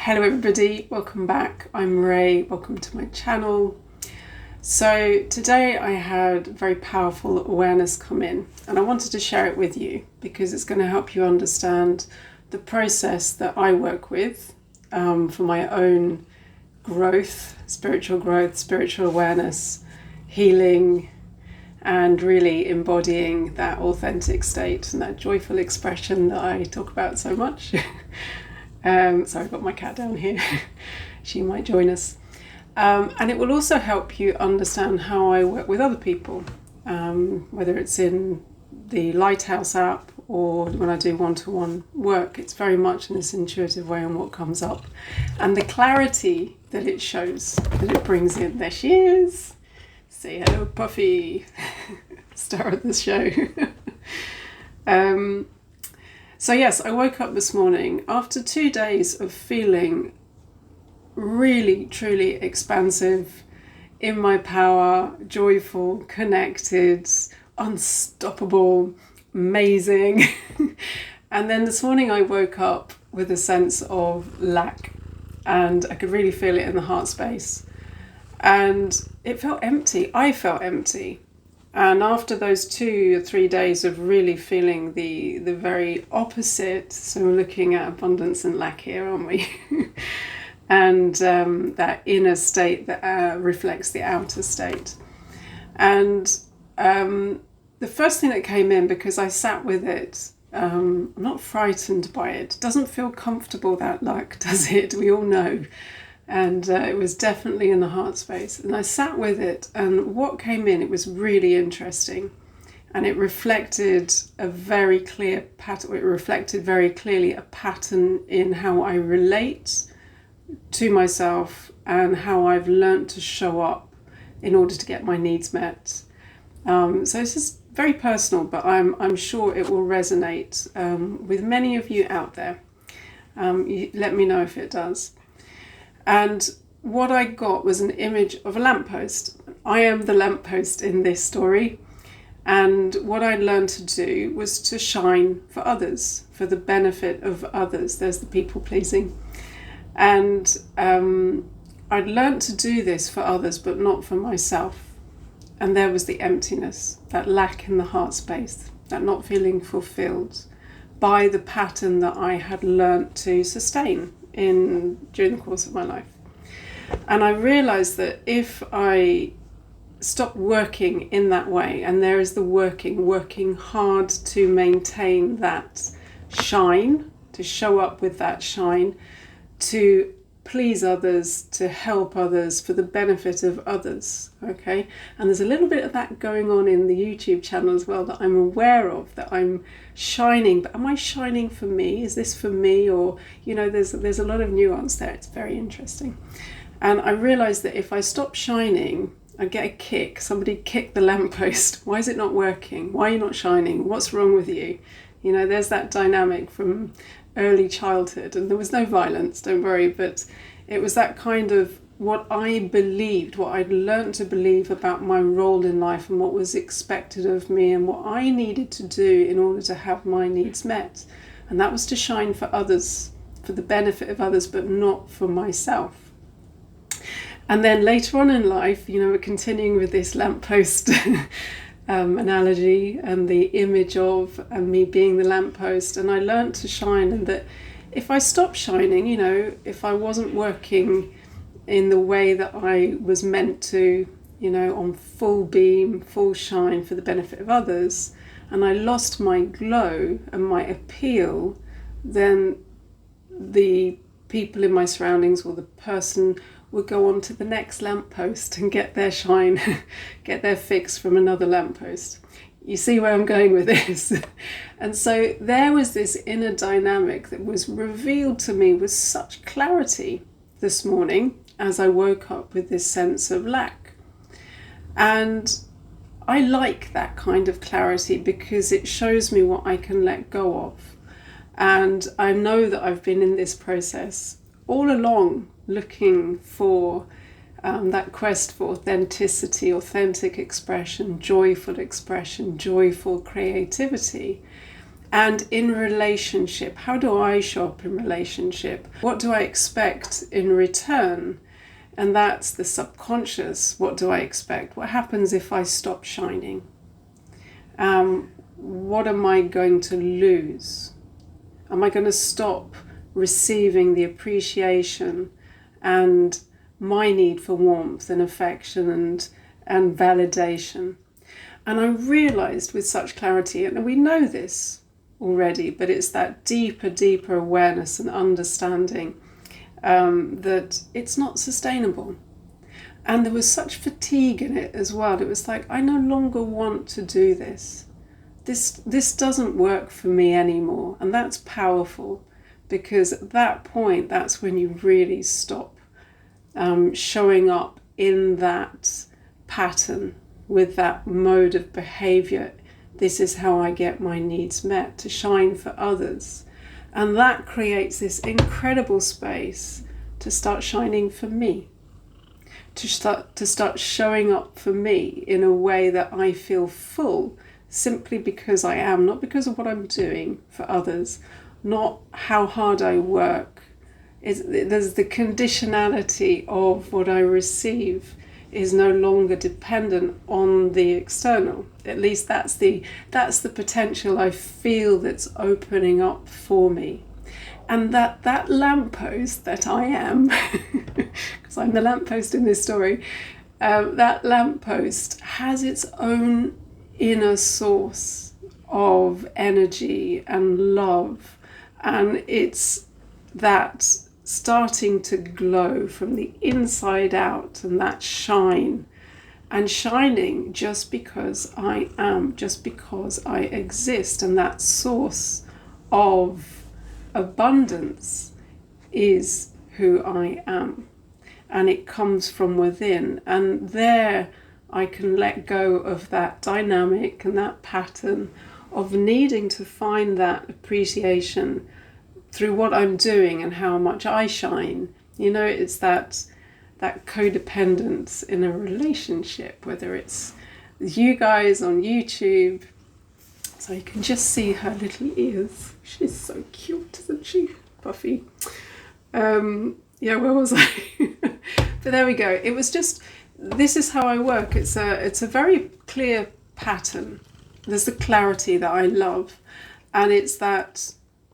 Hello everybody, welcome back. I'm Ray, welcome to my channel. So today I had very powerful awareness come in and I wanted to share it with you because it's going to help you understand the process that I work with for my own growth, spiritual awareness, healing, and really embodying that authentic state and that joyful expression that I talk about so much. So I've got my cat down here. She might join us. And it will also help you understand how I work with other people, whether it's in the Lighthouse app or when I do one-to-one work. It's very much in this intuitive way on what comes up. And the clarity that it shows, that it brings in. There she is. Say hello, Puffy. Star of the show. So yes, I woke up this morning after 2 days of feeling really, truly expansive, in my power, joyful, connected, unstoppable, amazing. And then this morning I woke up with a sense of lack and I could really feel it in the heart space. And it felt empty. I felt empty. And after those 2 or 3 days of really feeling the very opposite, so we're looking at abundance and lack here, aren't we? And that inner state that reflects the outer state. And the first thing that came in, because I sat with it, I'm not frightened by it. It doesn't feel comfortable, that lack, does it? We all know. And it was definitely in the heart space. And I sat with it, and what came in, it was really interesting. And it reflected a very clear pattern. It reflected very clearly a pattern in how I relate to myself and how I've learnt to show up in order to get my needs met. So it's just very personal, but I'm sure it will resonate with many of you out there. Let me know if it does. And what I got was an image of a lamppost. I am the lamppost in this story. And what I learned to do was to shine for others, for the benefit of others. There's the people pleasing. And I'd learned to do this for others, but not for myself. And there was the emptiness, that lack in the heart space, that not feeling fulfilled by the pattern that I had learnt to sustain during the course of my life. And I realized that if I stopped working in that way, and there is the working hard to maintain that shine, to show up with that shine, to please others, to help others, for the benefit of others, okay? And there's a little bit of that going on in the YouTube channel as well that I'm aware of, that I'm shining, but am I shining for me? Is this for me? Or, there's a lot of nuance there. It's very interesting. And I realized that if I stop shining, I get a kick. Somebody kicked the lamppost. Why is it not working? Why are you not shining? What's wrong with you? There's that dynamic from early childhood, and there was no violence, don't worry, but it was that kind of what I believed, what I'd learned to believe about my role in life and what was expected of me and what I needed to do in order to have my needs met. And that was to shine for others, for the benefit of others, but not for myself. And then later on in life, we're continuing with this lamppost analogy and the image of me being the lamppost, and I learned to shine, and that if I stopped shining, if I wasn't working in the way that I was meant to, on full beam, full shine for the benefit of others, and I lost my glow and my appeal, then the people in my surroundings or the person would go on to the next lamppost and get their shine, get their fix from another lamppost. You see where I'm going with this? And so there was this inner dynamic that was revealed to me with such clarity this morning as I woke up with this sense of lack. And I like that kind of clarity because it shows me what I can let go of. And I know that I've been in this process all along, looking for that quest for authenticity, authentic expression, joyful creativity. And in relationship, how do I show up in relationship? What do I expect in return? And that's the subconscious. What do I expect? What happens if I stop shining? What am I going to lose? Am I going to stop receiving the appreciation and my need for warmth and affection and validation? And I realized with such clarity, and we know this already, but it's that deeper awareness and understanding that it's not sustainable. And there was such fatigue in it as well. It was like, I no longer want to do this. This doesn't work for me anymore. And that's powerful, because at that point, that's when you really stop showing up in that pattern with that mode of behavior. This is how I get my needs met, to shine for others. And that creates this incredible space to start shining for me, to start showing up for me in a way that I feel full, simply because I am, not because of what I'm doing for others, not how hard I work. There's the conditionality of what I receive is no longer dependent on the external. At least that's the potential I feel that's opening up for me. And that lamppost that I am, because I'm the lamppost in this story, that lamppost has its own inner source of energy and love, and it's that starting to glow from the inside out, and that shine, and shining just because I am, just because I exist. And that source of abundance is who I am, and it comes from within. And there I can let go of that dynamic and that pattern of needing to find that appreciation through what I'm doing and how much I shine. You know, it's that codependence in a relationship, whether it's you guys on YouTube. So you can just see her little ears. She's so cute, isn't she? Puffy. Yeah, where was I? But there we go. It was just, this is how I work. It's a very clear pattern. There's the clarity that I love. And it's that,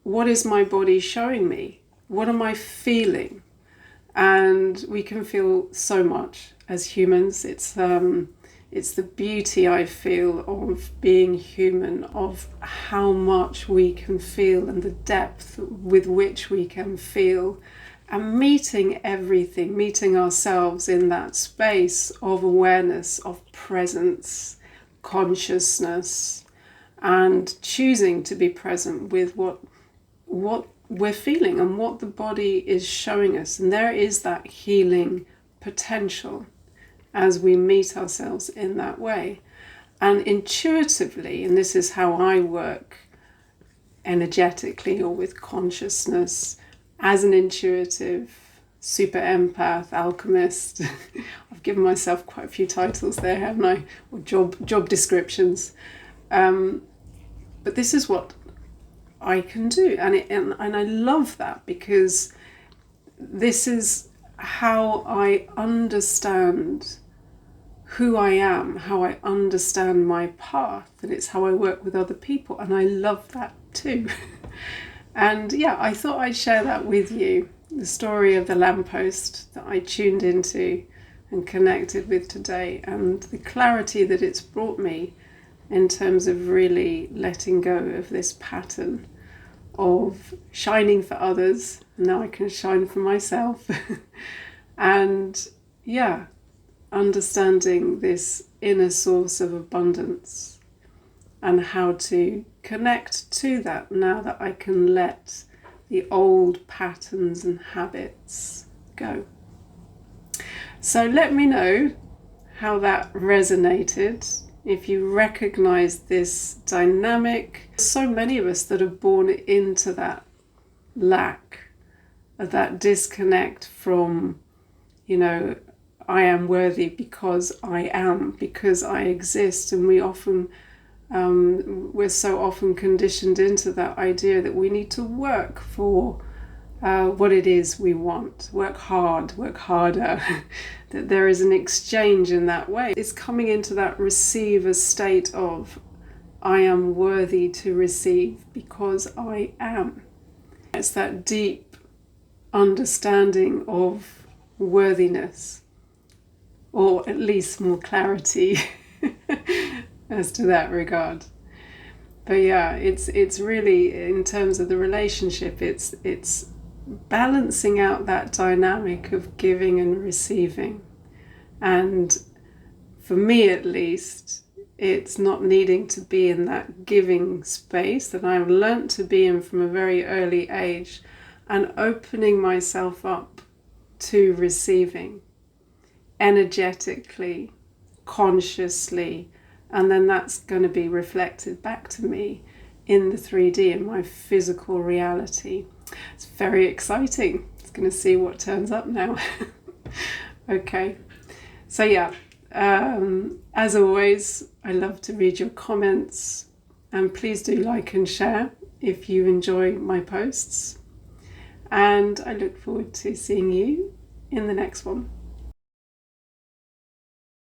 what is my body showing me? What am I feeling? And we can feel so much as humans. It's the beauty I feel of being human, of how much we can feel and the depth with which we can feel, and meeting everything, meeting ourselves in that space of awareness, of presence, consciousness, and choosing to be present with what we're feeling and what the body is showing us. And there is that healing potential as we meet ourselves in that way. And intuitively, and this is how I work energetically or with consciousness, as an intuitive, super empath, alchemist. I've given myself quite a few titles there, haven't I? Or job descriptions. But this is what I can do, and I love that, because this is how I understand who I am, how I understand my path, and it's how I work with other people, and I love that too. And yeah, I thought I'd share that with you, the story of the lamppost that I tuned into and connected with today, and the clarity that it's brought me in terms of really letting go of this pattern of shining for others. Now I can shine for myself. And yeah, understanding this inner source of abundance and how to connect to that now that I can let the old patterns and habits go. So let me know how that resonated. If you recognize this dynamic, so many of us that are born into that lack, that disconnect from, I am worthy because I am, because I exist. And we often We're so often conditioned into that idea that we need to work for what it is we want, work hard, work harder, that there is an exchange in that way. It's coming into that receiver state of, I am worthy to receive because I am. It's that deep understanding of worthiness, or at least more clarity as to that regard. But yeah, it's really, in terms of the relationship, it's balancing out that dynamic of giving and receiving. And for me at least, it's not needing to be in that giving space that I've learnt to be in from a very early age, and opening myself up to receiving energetically, consciously, and then that's going to be reflected back to me in the 3D, in my physical reality. It's very exciting. It's going to see what turns up now. Okay, so yeah, as always, I love to read your comments, and please do like and share if you enjoy my posts, and I look forward to seeing you in the next one.